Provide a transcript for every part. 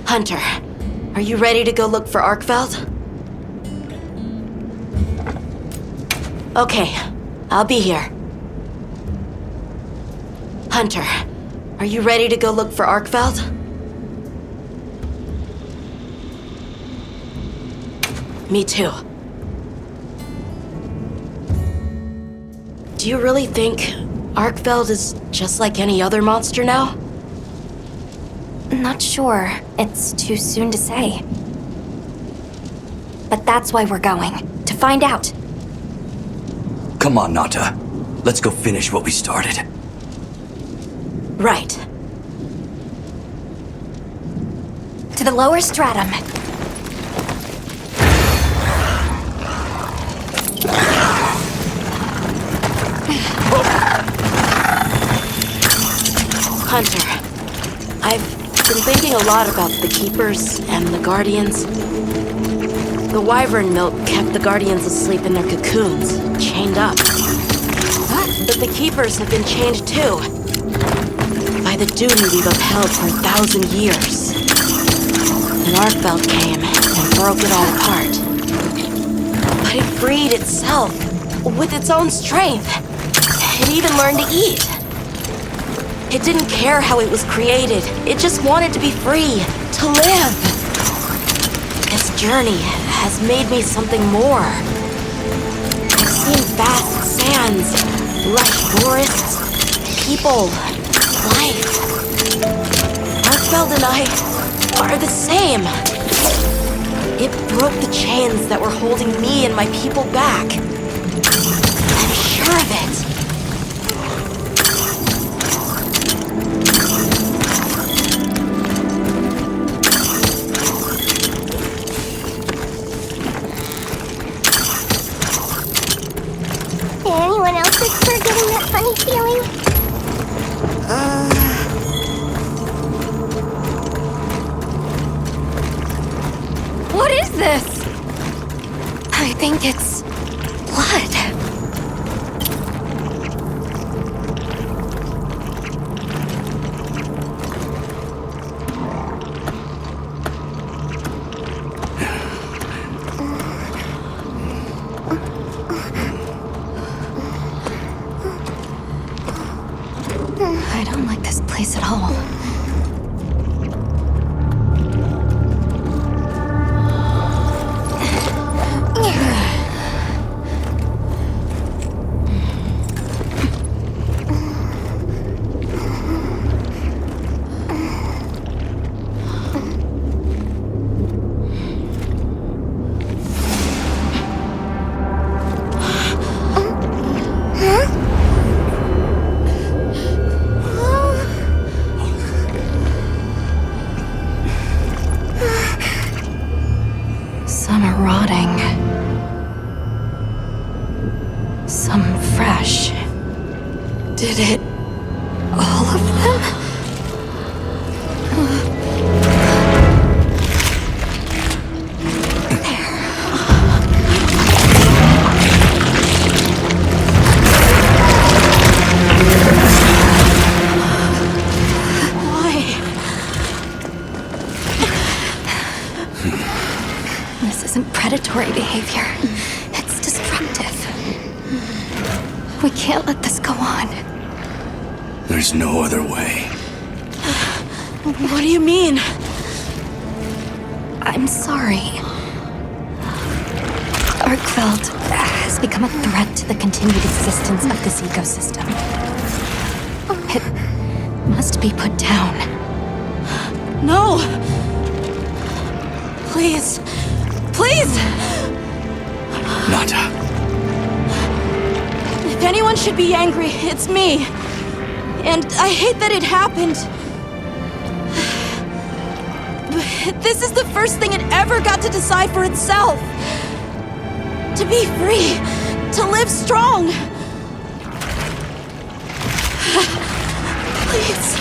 Hunter, are you ready to go look for Arkveld? Okay, I'll be here. Hunter, are you ready to go look for Arkveld? Me too. Do you really think Arkveld is just like any other monster now? Not sure. It's too soon to say. But that's why we're going. To find out. Come on, Nata. Let's go finish what we started. Right. To the lower stratum. Hunter, I've been thinking a lot about the Keepers and the Guardians. The wyvern milk kept the Guardians asleep in their cocoons, chained up. But the Keepers have been chained too. By the duty we've upheld for 1,000 years. And Arkveld came and broke it all apart. But it freed itself, with its own strength. It even learned to eat. It didn't care how it was created. It just wanted to be free, to live. This journey has made me something more. I've seen vast sands, lush forests, people, life. Arkveld and I are the same. It broke the chains that were holding me and my people back. I'm sure of it. Anyone else remember getting that funny feeling? What is this? I think it's blood. I don't like this place at all. Some are rotting. Some fresh. Did it... all of them? Predatory behavior. It's destructive. We can't let this go on. There's no other way. What do you mean? I'm sorry. Arkveld has become a threat to the continued existence of this ecosystem. It must be put down. No! Please. Please! Nata. If anyone should be angry, it's me. And I hate that it happened. But this is the first thing it ever got to decide for itself. To be free. To live strong. Please.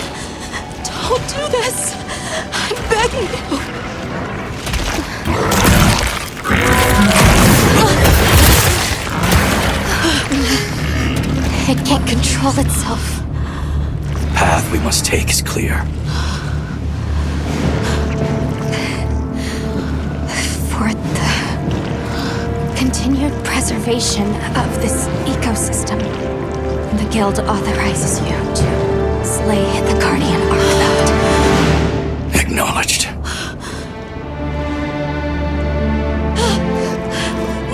Don't do this. I'm begging you. It can't control itself. The path we must take is clear. preservation of this ecosystem. The Guild authorizes you to slay the Guardian Arkveld. Acknowledged.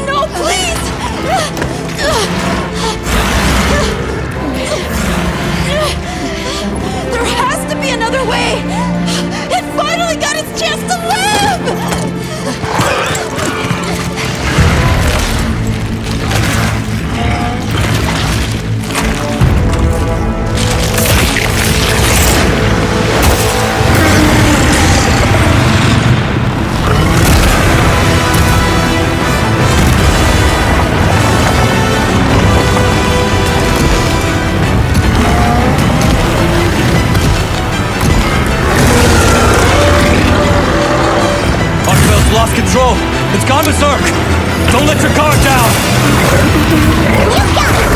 No, please! There has to be another way! It finally got its chance to live! Lost control. It's gone berserk. Don't let your guard down. You got it!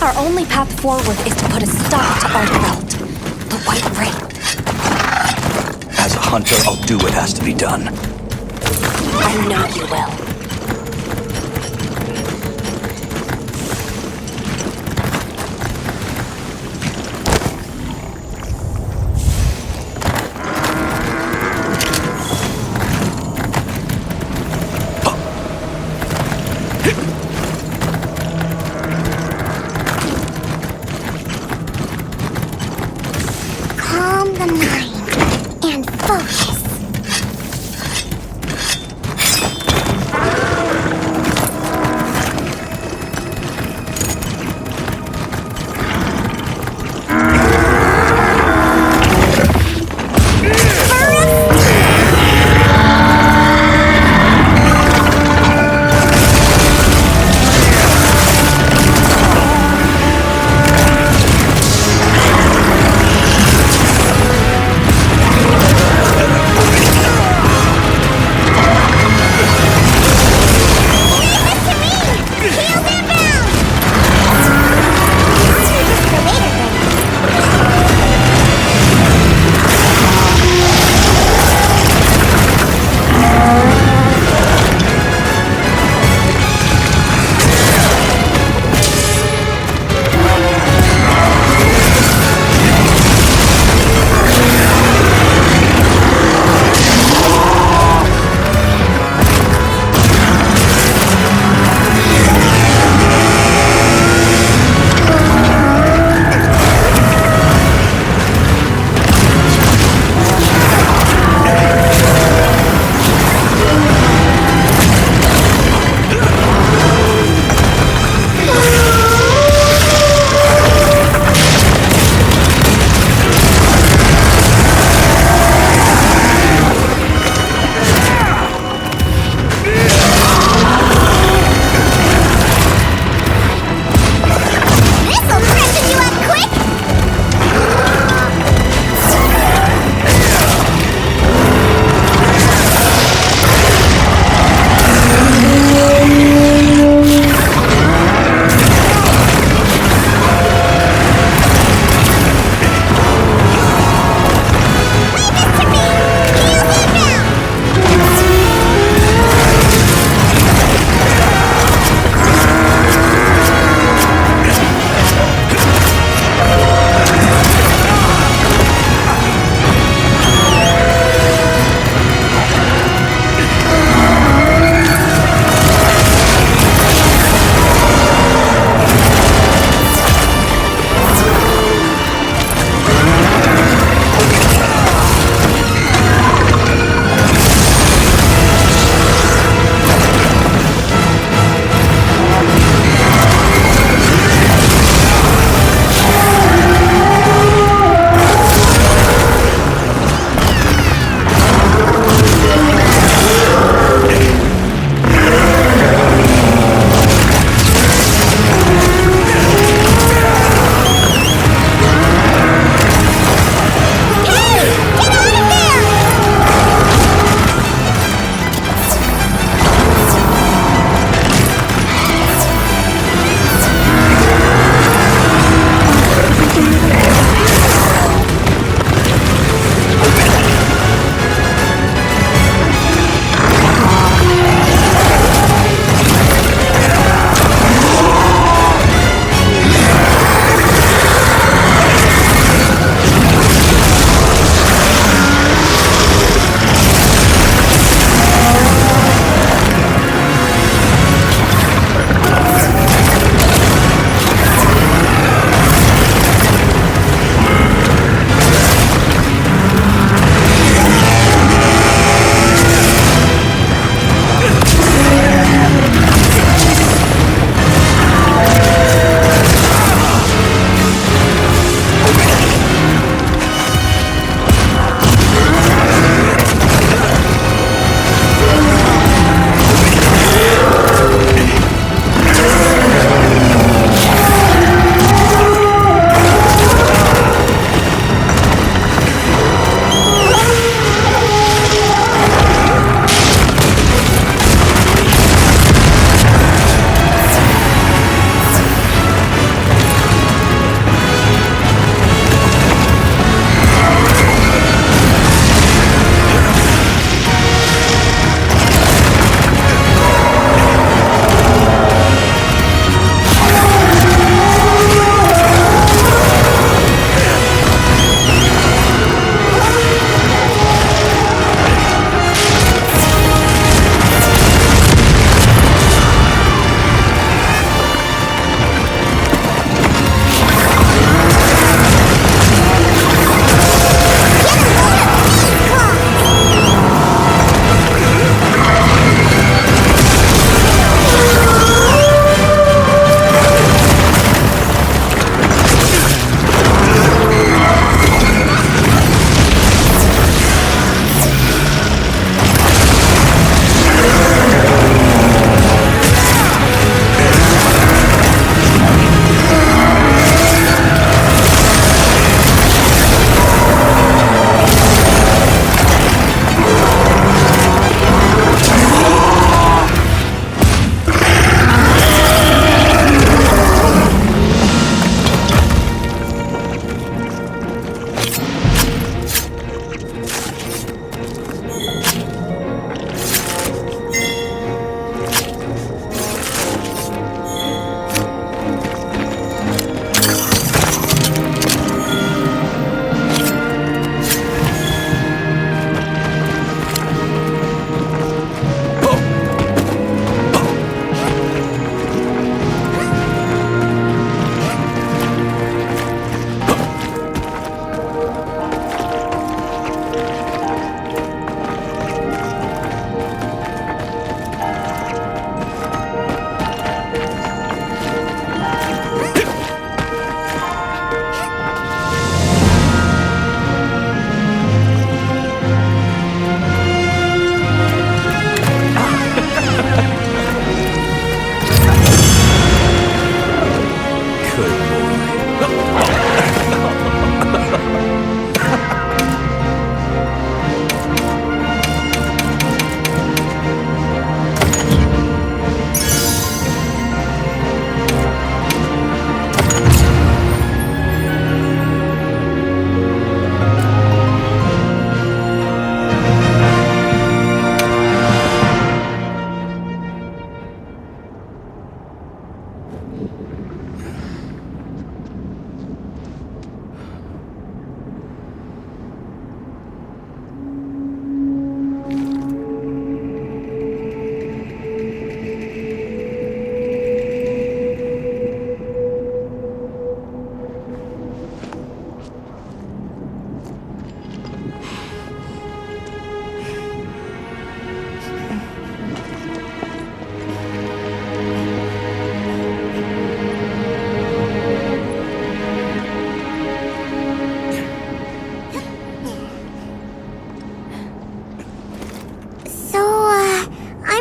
Our only path forward is to put a stop to Arkveld, the White Wraith. As a hunter, I'll do what has to be done. I know you will. Calm the mind and focus.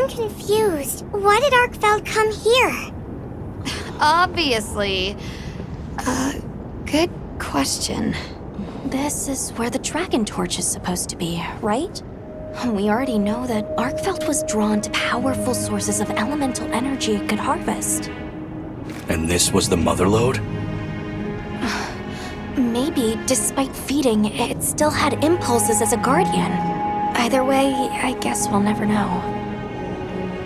confused. Why did Arkveld come here? Obviously. Good question. This is where the Dragon Torch is supposed to be, right? We already know that Arkveld was drawn to powerful sources of elemental energy it could harvest. And this was the mother lode? Maybe, despite feeding, it still had impulses as a guardian. Either way, I guess we'll never know.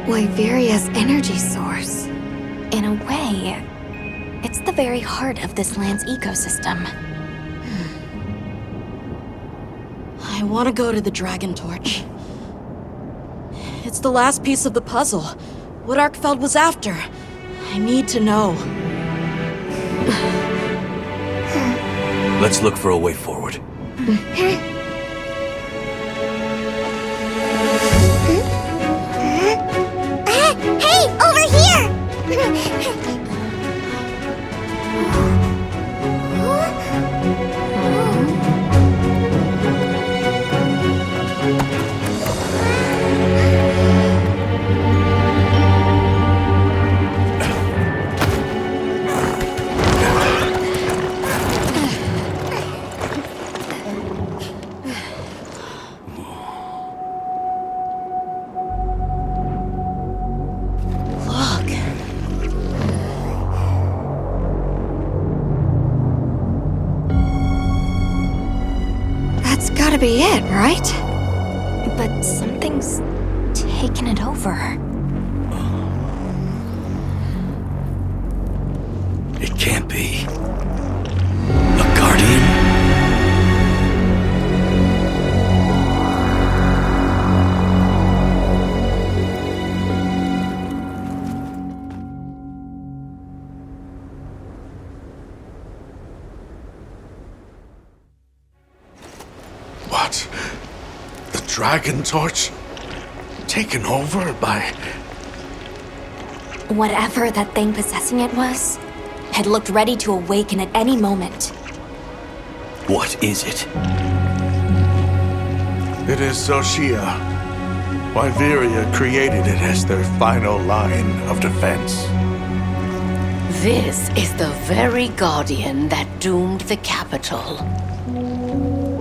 Wyveria's energy source. In a way, it's the very heart of this land's ecosystem. I want to go to the Dragon Torch. It's the last piece of the puzzle. What Arkveld was after. I need to know. Let's look for a way forward. Hey, over here! Gotta be it, right? But something's taken it over. It can't be. A guardian? What? The Dragon Torch? Taken over by... Whatever that thing possessing it was, had looked ready to awaken at any moment. What is it? It is Xochitl. Wyveria created it as their final line of defense. This is the very guardian that doomed the capital.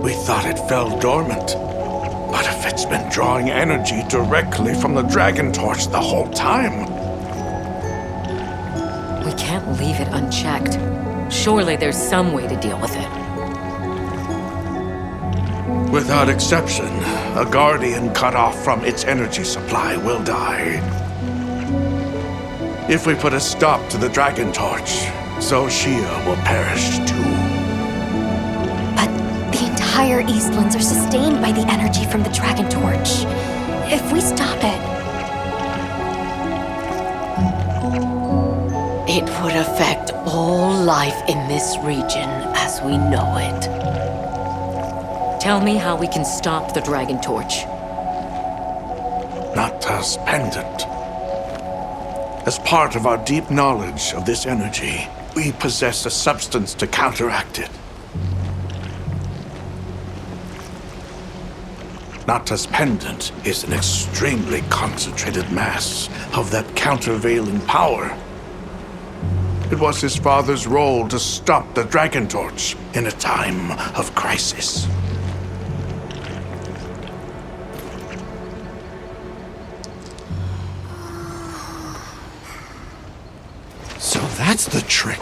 We thought it fell dormant. But if it's been drawing energy directly from the Dragon Torch the whole time... We can't leave it unchecked. Surely there's some way to deal with it. Without exception, a guardian cut off from its energy supply will die. If we put a stop to the Dragon Torch, Xochitl will perish too. The entire Eastlands are sustained by the energy from the Dragon Torch. If we stop it... It would affect all life in this region as we know it. Tell me how we can stop the Dragon Torch. Nata's pendant. As part of our deep knowledge of this energy, we possess a substance to counteract it. Nata's pendant is an extremely concentrated mass of that countervailing power. It was his father's role to stop the Dragon Torch in a time of crisis. So that's the trick.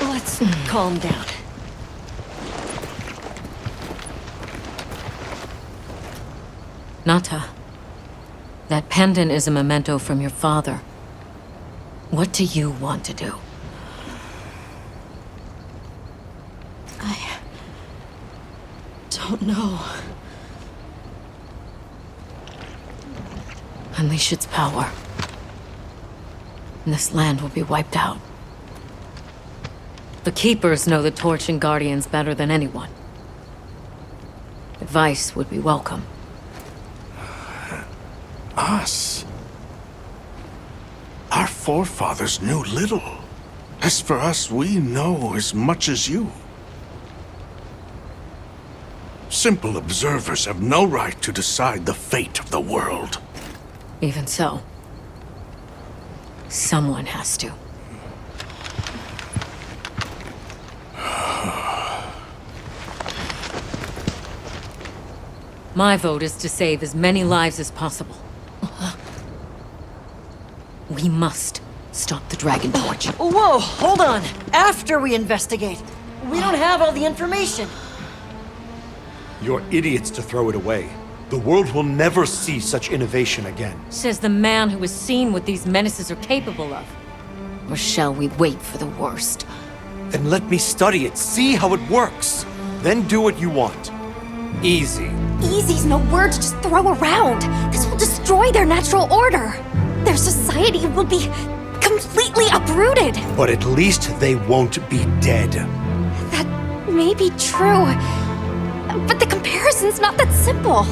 Let's calm down. Nata, that pendant is a memento from your father. What do you want to do? I don't know. Unleash its power, and this land will be wiped out. The Keepers know the Torch and Guardians better than anyone. Advice would be welcome. Us? Our forefathers knew little. As for us, we know as much as you. Simple observers have no right to decide the fate of the world. Even so, someone has to. My vote is to save as many lives as possible. We must stop the Dragon Torch. Whoa, hold on. After we investigate. We don't have all the information. You're idiots to throw it away. The world will never see such innovation again. Says the man who has seen what these menaces are capable of. Or shall we wait for the worst? Then let me study it, see how it works. Then do what you want. Easy. Easy's no word to just throw around. This will destroy their natural order. Their society will be completely uprooted. But at least they won't be dead. That may be true, but the comparison's not that simple.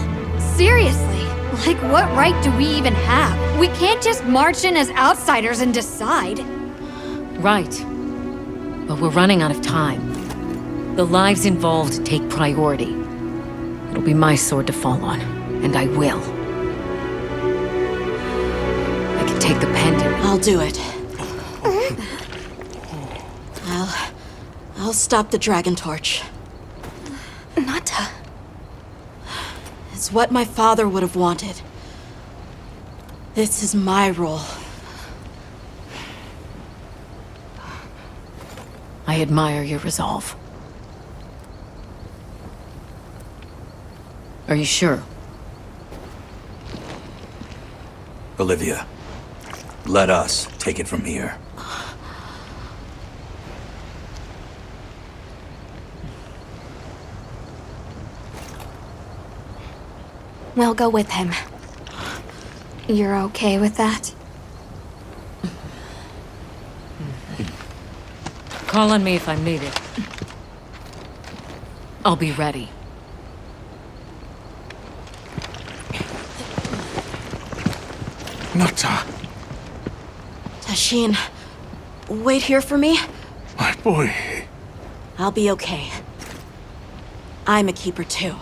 Seriously, like what right do we even have? We can't just march in as outsiders and decide. Right. But we're running out of time. The lives involved take priority. It'll be my sword to fall on, and I will. I can take the pendant. I'll do it. I'll stop the Dragon Torch. Nata. It's what my father would have wanted. This is my role. I admire your resolve. Are you sure? Olivia, let us take it from here. We'll go with him. You're okay with that? Call on me if I'm needed. I'll be ready. Nata, Tashin, wait here for me. my boy. I'll be okay. I'm a keeper too.